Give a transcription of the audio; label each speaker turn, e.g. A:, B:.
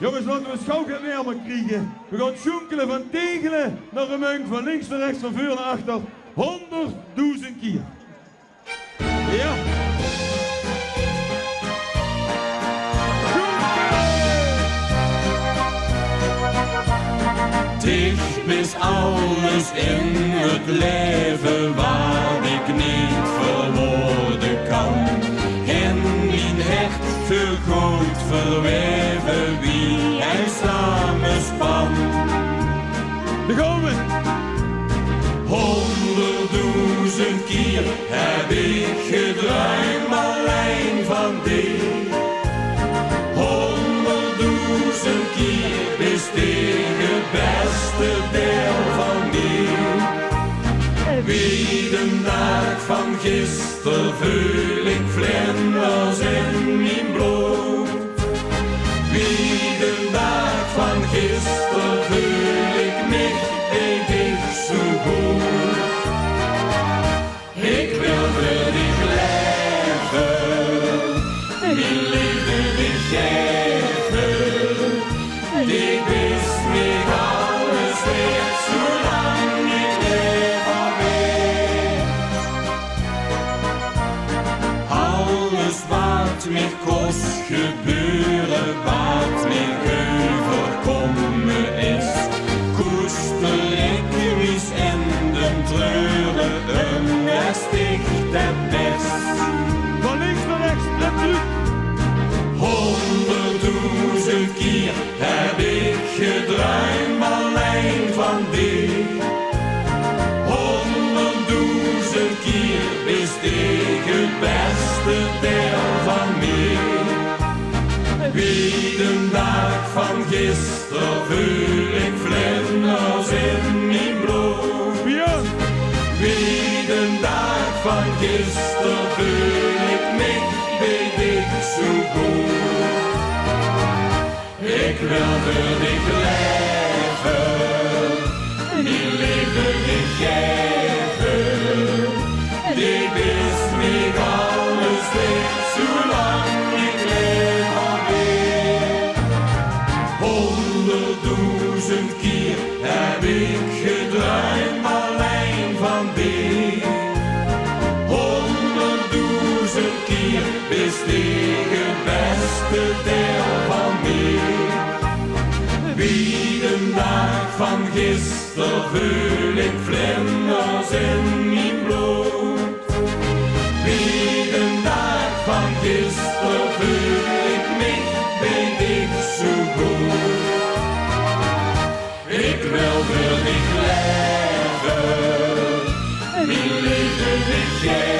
A: Jongens, laten we schouw geen neer krijgen. We gaan schoenkelen van Tegelen naar Remeunk, van links naar rechts, van voor naar achter. 100.000 keer. Ja.
B: Dicht is alles in het leven waar ik niet verwoorden kan. En mijn hart vergroot verweven wie hij samenspan.
A: Daar gaan we.
B: 100.000 keer heb ik gedruimd alleen van die. 100.000 keer besteed het beste deel van mij. Wie de dag van gisteren voel ik vlinders in mijn bloed. Wie de dag van gisteren voel ik niet, weet ik zo goed. Ik wil voor dich leven, mijn liefde dich geven. Die wist mij alles weer, zolang ik leven weet. Alles wat mij kost gebeuren, wat mij overkomen is, koester ik mis en de treuren, een sticht het best.
A: Van links naar rechts en terug.
B: 100.000 keer heb ik gedruimd alleen van die. 100.000 keer wist ik het beste deel van mij. Wie de dag van gisteren voel ik vlinders in mijn bloed.
A: Ja.
B: Wie de dag van gisteren voel ik niet, weet ik zo goed. Ik wil voor dich leven, mijn liefde dich geven. Die wist mij alles weer, zolang ik leven weet. 100.000 keer heb ik gedruimd alleen van die. 100.000 keer besteed het beste deel van mij. Wie de dag van gisteren voel ik vlinders in mijn bloed. Wie de dag van gisteren voel ik niet, weet ik zo goed. Ik wil voor dich leven, mijn liefde dich geven.